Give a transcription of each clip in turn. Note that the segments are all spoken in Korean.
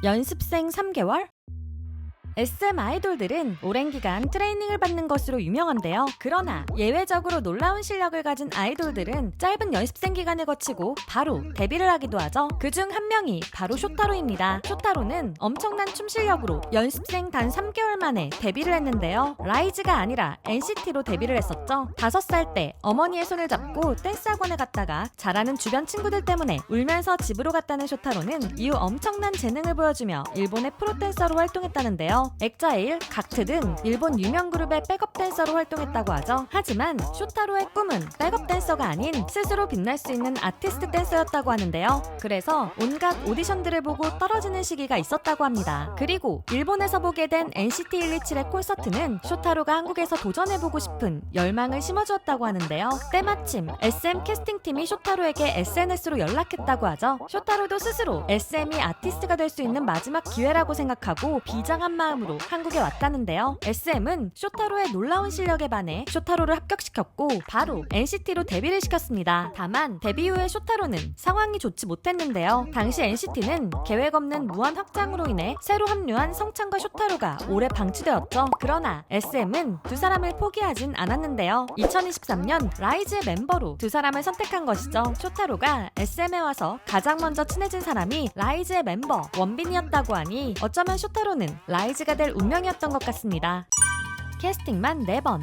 연습생 3개월? SM 아이돌들은 오랜 기간 트레이닝을 받는 것으로 유명한데요. 그러나 예외적으로 놀라운 실력을 가진 아이돌들은 짧은 연습생 기간을 거치고 바로 데뷔를 하기도 하죠. 그중 한 명이 바로 쇼타로입니다. 쇼타로는 엄청난 춤 실력으로 연습생 단 3개월 만에 데뷔를 했는데요. 라이즈가 아니라 NCT로 데뷔를 했었죠. 5살 때 어머니의 손을 잡고 댄스 학원에 갔다가 잘하는 주변 친구들 때문에 울면서 집으로 갔다는 쇼타로는 이후 엄청난 재능을 보여주며 일본의 프로댄서로 활동했다는데요. 엑자일, 각트 등 일본 유명 그룹의 백업 댄서로 활동했다고 하죠. 하지만 쇼타로의 꿈은 백업 댄서가 아닌 스스로 빛날 수 있는 아티스트 댄서였다고 하는데요. 그래서 온갖 오디션들을 보고 떨어지는 시기가 있었다고 합니다. 그리고 일본에서 보게 된 NCT 127의 콘서트는 쇼타로가 한국에서 도전해보고 싶은 열망을 심어주었다고 하는데요. 때마침 SM 캐스팅팀이 쇼타로에게 SNS로 연락했다고 하죠. 쇼타로도 스스로 SM이 아티스트가 될 수 있는 마지막 기회라고 생각하고 비장한 마음으로 한국에 왔다는데요. SM은 쇼타로의 놀라운 실력에 반해 쇼타로를 합격시켰고 바로 NCT로 데뷔를 시켰습니다. 다만 데뷔 후에 쇼타로는 상황이 좋지 못했는데요. 당시 NCT는 계획 없는 무한 확장으로 인해 새로 합류한 성찬과 쇼타로가 오래 방치되었죠. 그러나 SM은 두 사람을 포기하진 않았는데요. 2023년 라이즈의 멤버로 두 사람을 선택한 것이죠. 쇼타로가 SM에 와서 가장 먼저 친해진 사람이 라이즈의 멤버 원빈이었다고 하니 어쩌면 쇼타로는 라이즈가 될 운명이었던 것 같습니다. 캐스팅만 4번.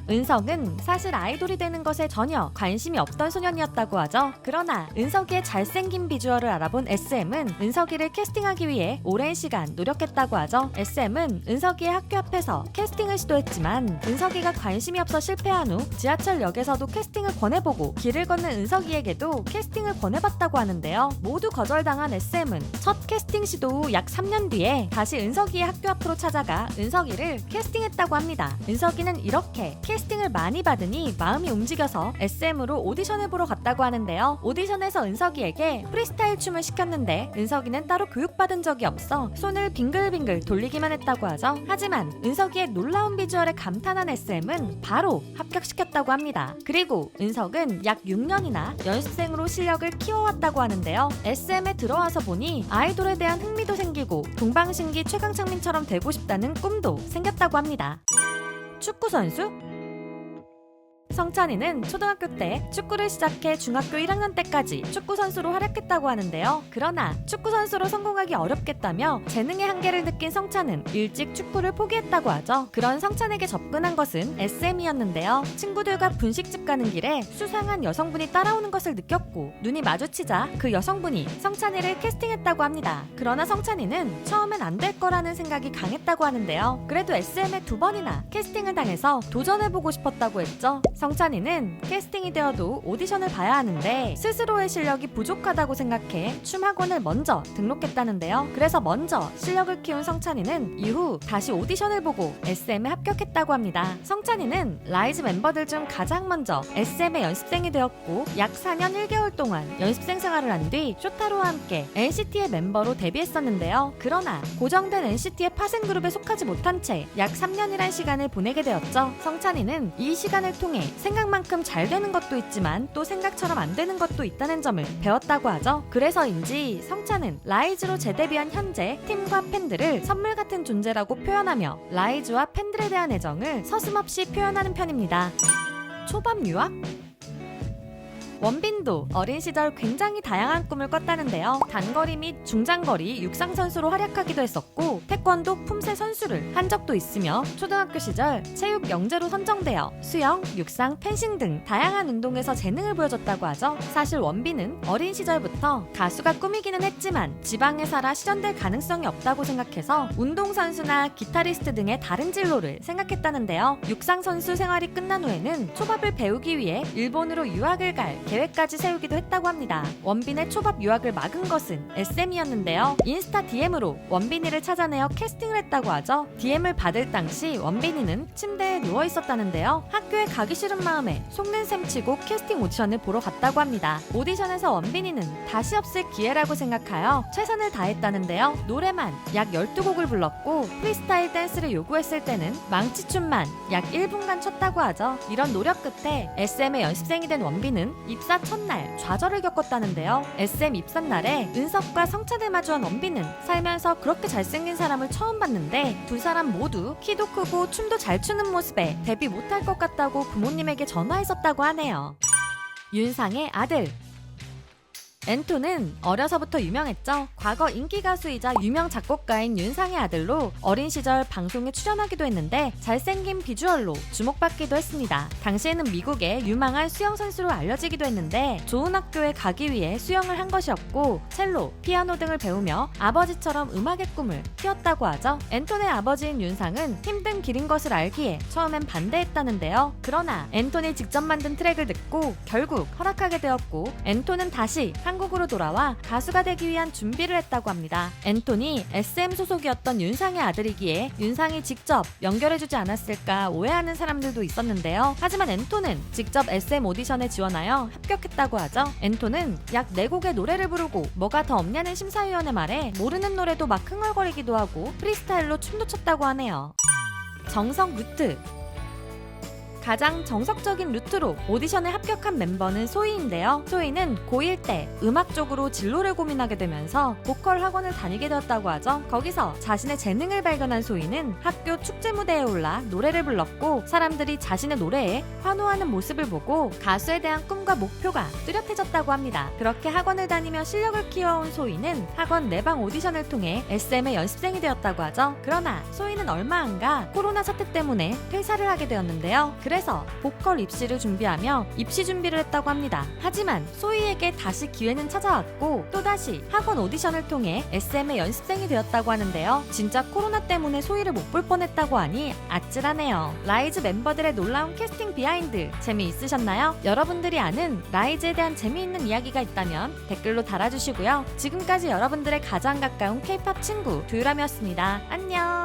은석은 사실 아이돌이 되는 것에 전혀 관심이 없던 소년이었다고 하죠. 그러나 은석이의 잘생긴 비주얼을 알아본 SM은 은석이를 캐스팅하기 위해 오랜 시간 노력했다고 하죠. SM은 은석이의 학교 앞에서 캐스팅을 시도했지만 은석이가 관심이 없어 실패한 후 지하철역에서도 캐스팅을 권해보고 길을 걷는 은석이에게도 캐스팅을 권해봤다고 하는데요. 모두 거절당한 SM은 첫 캐스팅 시도 후 약 3년 뒤에 다시 은석이의 학교 앞으로 찾아가 은석이를 캐스팅했다고 합니다. 은석이는 이렇게 캐스팅을 많이 받으니 마음이 움직여서 SM으로 오디션을 보러 갔다고 하는데요. 오디션에서 은석이에게 프리스타일 춤을 시켰는데 은석이는 따로 교육받은 적이 없어 손을 빙글빙글 돌리기만 했다고 하죠. 하지만 은석이의 놀라운 비주얼에 감탄한 SM은 바로 합격시켰다고 합니다. 그리고 은석은 약 6년이나 연습생으로 실력을 키워왔다고 하는데요. SM에 들어와서 보니 아이돌에 대한 흥미도 생기고 동방신기 최강창민처럼 되고 싶다는 꿈도 생겼다고 합니다. 축구 선수? 성찬이는 초등학교 때 축구를 시작해 중학교 1학년 때까지 축구선수로 활약했다고 하는데요. 그러나 축구선수로 성공하기 어렵겠다며 재능의 한계를 느낀 성찬은 일찍 축구를 포기했다고 하죠. 그런 성찬에게 접근한 것은 SM이었는데요. 친구들과 분식집 가는 길에 수상한 여성분이 따라오는 것을 느꼈고 눈이 마주치자 그 여성분이 성찬이를 캐스팅했다고 합니다. 그러나 성찬이는 처음엔 안 될 거라는 생각이 강했다고 하는데요. 그래도 SM에 2번이나 캐스팅을 당해서 도전해보고 싶었다고 했죠. 성찬이는 캐스팅이 되어도 오디션을 봐야 하는데 스스로의 실력이 부족하다고 생각해 춤학원을 먼저 등록했다는데요. 그래서 먼저 실력을 키운 성찬이는 이후 다시 오디션을 보고 SM에 합격했다고 합니다. 성찬이는 라이즈 멤버들 중 가장 먼저 SM의 연습생이 되었고 약 4년 1개월 동안 연습생 생활을 한 뒤 쇼타로와 함께 NCT의 멤버로 데뷔했었는데요. 그러나 고정된 NCT의 파생그룹에 속하지 못한 채 약 3년이란 시간을 보내게 되었죠. 성찬이는 이 시간을 통해 생각만큼 잘 되는 것도 있지만 또 생각처럼 안 되는 것도 있다는 점을 배웠다고 하죠. 그래서인지 성찬은 라이즈로 재데뷔한 현재 팀과 팬들을 선물 같은 존재라고 표현하며 라이즈와 팬들에 대한 애정을 서슴없이 표현하는 편입니다. 초밥 유학? 원빈도 어린 시절 굉장히 다양한 꿈을 꿨다는데요. 단거리 및 중장거리 육상 선수로 활약하기도 했었고 태권도 품새 선수를 한 적도 있으며 초등학교 시절 체육 영재로 선정되어 수영, 육상, 펜싱 등 다양한 운동에서 재능을 보여줬다고 하죠. 사실 원빈은 어린 시절부터 가수가 꿈이기는 했지만 지방에 살아 실현될 가능성이 없다고 생각해서 운동선수나 기타리스트 등의 다른 진로를 생각했다는데요. 육상 선수 생활이 끝난 후에는 초밥을 배우기 위해 일본으로 유학을 갈 계획까지 세우기도 했다고 합니다. 원빈의 초밥 유학을 막은 것은 SM이었는데요. 인스타 DM으로 원빈이를 찾아내어 캐스팅을 했다고 하죠. DM을 받을 당시 원빈이는 침대에 누워 있었다는데요. 학교에 가기 싫은 마음에 속는 셈 치고 캐스팅 오디션을 보러 갔다고 합니다. 오디션에서 원빈이는 다시 없을 기회라고 생각하여 최선을 다했다는데요. 노래만 약 12곡을 불렀고 프리스타일 댄스를 요구했을 때는 망치춤만 약 1분간 췄다고 하죠. 이런 노력 끝에 SM의 연습생이 된 원빈은 입사 첫날 좌절을 겪었다는데요. SM 입사 날에 은석과 성찬을 마주한 원빈은 살면서 그렇게 잘생긴 사람을 처음 봤는데 두 사람 모두 키도 크고 춤도 잘 추는 모습에 데뷔 못할 것 같다고 부모님에게 전화했었다고 하네요. 윤상의 아들. 엔토는 어려서부터 유명했죠. 과거 인기 가수이자 유명 작곡가인 윤상의 아들로 어린 시절 방송에 출연하기도 했는데 잘생긴 비주얼로 주목받기도 했습니다. 당시에는 미국의 유망한 수영 선수로 알려지기도 했는데 좋은 학교에 가기 위해 수영을 한 것이었고 첼로, 피아노 등을 배우며 아버지처럼 음악의 꿈을 키웠다고 하죠. 엔톤의 아버지인 윤상은 힘든 길인 것을 알기에 처음엔 반대했다는데요. 그러나 엔톤이 직접 만든 트랙을 듣고 결국 허락하게 되었고 엔톤은 다시 한국으로 돌아와 가수가 되기 위한 준비를 했다고 합니다. 엔톤이 SM 소속이었던 윤상의 아들이기에 윤상이 직접 연결해주지 않았을까 오해하는 사람들도 있었는데요. 하지만 엔톤은 직접 SM 오디션에 지원하여 합격했다고 하죠. 엔톤은 약 4곡의 노래를 부르고 뭐가 더 없냐는 심사위원의 말에 모르는 노래도 막 흥얼거리기도 하고 프리스타일로 춤도 췄다고 하네요. 정석 루트. 가장 정석적인 루트로 오디션에 합격한 멤버는 소희인데요. 소희는 고1 때 음악 쪽으로 진로를 고민하게 되면서 보컬 학원을 다니게 되었다고 하죠. 거기서 자신의 재능을 발견한 소희는 학교 축제 무대에 올라 노래를 불렀고 사람들이 자신의 노래에 환호하는 모습을 보고 가수에 대한 꿈과 목표가 뚜렷해졌다고 합니다. 그렇게 학원을 다니며 실력을 키워온 소희는 학원 내방 오디션을 통해 SM의 연습생이 되었다고 하죠. 그러나 소희는 얼마 안 가 코로나 사태 때문에 퇴사를 하게 되었는데요. 그래서 보컬 입시를 준비하며 입시 준비를 했다고 합니다. 하지만 소희에게 다시 기회는 찾아왔고 또다시 학원 오디션을 통해 SM의 연습생이 되었다고 하는데요. 진짜 코로나 때문에 소희를 못 볼 뻔했다고 하니 아찔하네요. 라이즈 멤버들의 놀라운 캐스팅 비하인드 재미있으셨나요? 여러분들이 아는 라이즈에 대한 재미있는 이야기가 있다면 댓글로 달아주시고요. 지금까지 여러분들의 가장 가까운 K-POP 친구 두유람이었습니다. 안녕.